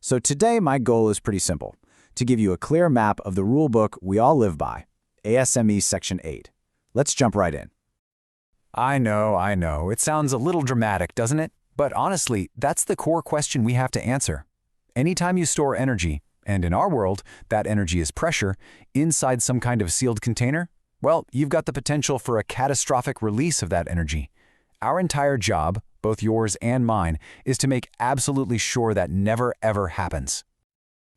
So today my goal is pretty simple, to give you a clear map of the rulebook we all live by, ASME Section VIII. Let's jump right in. I know. It sounds a little dramatic, doesn't it? But honestly, that's the core question we have to answer. Anytime you store energy, and in our world, that energy is pressure, inside some kind of sealed container, well, you've got the potential for a catastrophic release of that energy. Our entire job, both yours and mine, is to make absolutely sure that never ever happens.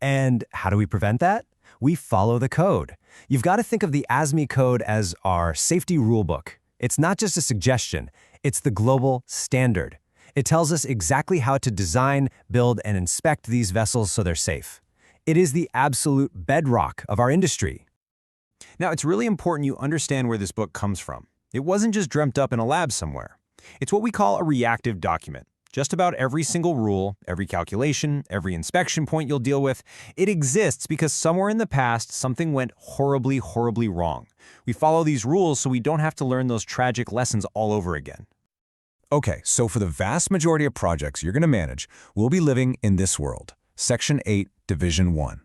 And how do we prevent that? We follow the code. You've got to think of the ASME code as our safety rulebook. It's not just a suggestion, it's the global standard. It tells us exactly how to design, build, and inspect these vessels so they're safe. It is the absolute bedrock of our industry. Now, it's really important you understand where this book comes from. It wasn't just dreamt up in a lab somewhere. It's what we call a reactive document. Just about every single rule, every calculation, every inspection point you'll deal with, it exists because somewhere in the past, something went horribly, horribly wrong. We follow these rules so we don't have to learn those tragic lessons all over again. Okay, so for the vast majority of projects you're going to manage, we'll be living in this world, Section VIII, Division 1.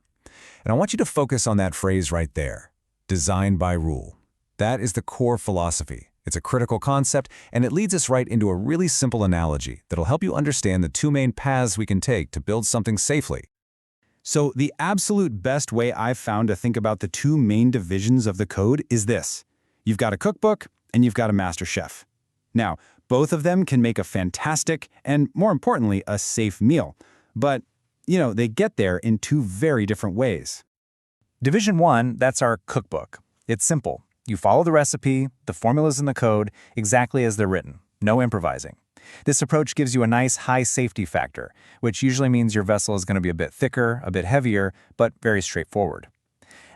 And I want you to focus on that phrase right there, design by rule. That is the core philosophy. It's a critical concept, and it leads us right into a really simple analogy that'll help you understand the two main paths we can take to build something safely. So the absolute best way I've found to think about the two main divisions of the code is this. You've got a cookbook and you've got a master chef. Now, both of them can make a fantastic and, more importantly, a safe meal. But, they get there in two very different ways. Division 1, that's our cookbook. It's simple. You follow the recipe, the formulas in the code, exactly as they're written. No improvising. This approach gives you a nice high safety factor, which usually means your vessel is going to be a bit thicker, a bit heavier, but very straightforward.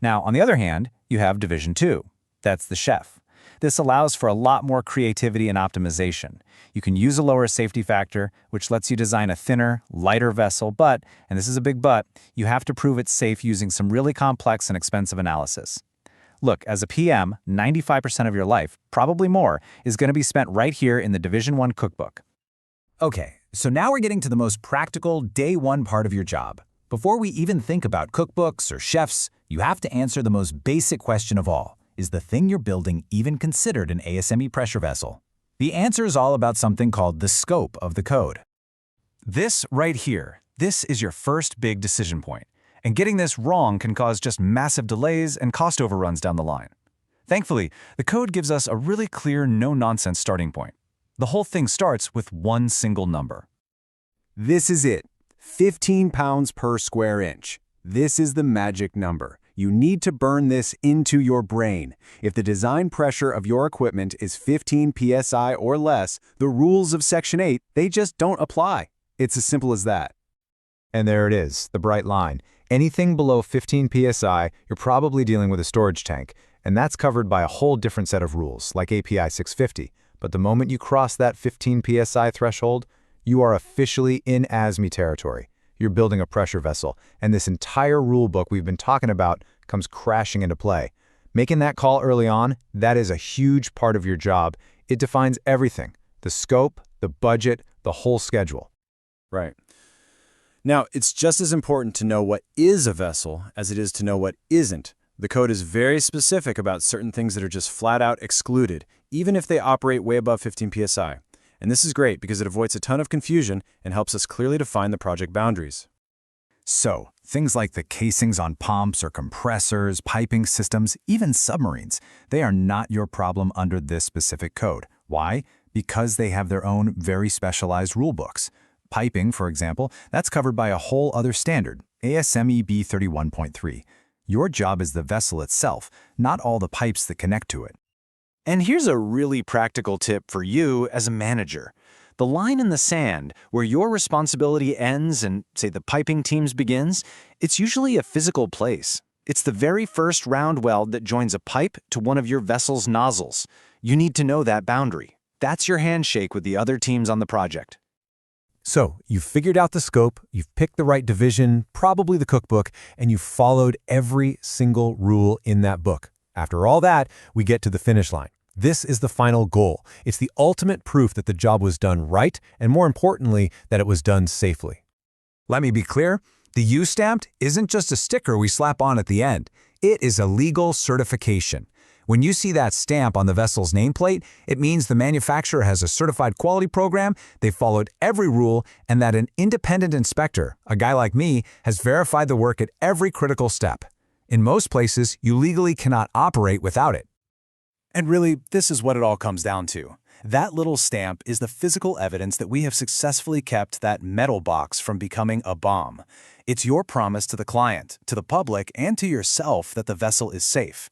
Now, on the other hand, you have Division 2. That's the chef. This allows for a lot more creativity and optimization. You can use a lower safety factor, which lets you design a thinner, lighter vessel, but, and this is a big but, you have to prove it's safe using some really complex and expensive analysis. Look, as a PM, 95% of your life, probably more, is going to be spent right here in the Division 1 cookbook. Okay, so now we're getting to the most practical, day one part of your job. Before we even think about cookbooks or chefs, you have to answer the most basic question of all. Is the thing you're building even considered an ASME pressure vessel? The answer is all about something called the scope of the code. This right here, this is your first big decision point. And getting this wrong can cause just massive delays and cost overruns down the line. Thankfully, the code gives us a really clear, no-nonsense starting point. The whole thing starts with one single number. This is it. 15 pounds per square inch. This is the magic number. You need to burn this into your brain. If the design pressure of your equipment is 15 PSI or less, the rules of Section VIII, they just don't apply. It's as simple as that. And there it is, the bright line. Anything below 15 PSI, you're probably dealing with a storage tank, and that's covered by a whole different set of rules, like API 650. But the moment you cross that 15 PSI threshold, you are officially in ASME territory. You're building a pressure vessel, and this entire rule book we've been talking about comes crashing into play. Making that call early on, that is a huge part of your job. It defines everything, the scope, the budget, the whole schedule. Right. Now, it's just as important to know what is a vessel as it is to know what isn't. The code is very specific about certain things that are just flat out excluded, even if they operate way above 15 PSI. And this is great because it avoids a ton of confusion and helps us clearly define the project boundaries. So, things like the casings on pumps or compressors, piping systems, even submarines, they are not your problem under this specific code. Why? Because they have their own very specialized rulebooks. Piping, for example, that's covered by a whole other standard, ASME B31.3. Your job is the vessel itself, not all the pipes that connect to it. And here's a really practical tip for you as a manager. The line in the sand, where your responsibility ends and, say, the piping team's begins, it's usually a physical place. It's the very first round weld that joins a pipe to one of your vessel's nozzles. You need to know that boundary. That's your handshake with the other teams on the project. So, you've figured out the scope, you've picked the right division, probably the cookbook, and you've followed every single rule in that book. After all that, we get to the finish line. This is the final goal. It's the ultimate proof that the job was done right, and more importantly, that it was done safely. Let me be clear, The U-stamped isn't just a sticker we slap on at the end. It is a legal certification. When you see that stamp on the vessel's nameplate, it means the manufacturer has a certified quality program, they followed every rule, and that an independent inspector, a guy like me, has verified the work at every critical step. In most places, you legally cannot operate without it. And really, this is what it all comes down to. That little stamp is the physical evidence that we have successfully kept that metal box from becoming a bomb. It's your promise to the client, to the public, and to yourself that the vessel is safe.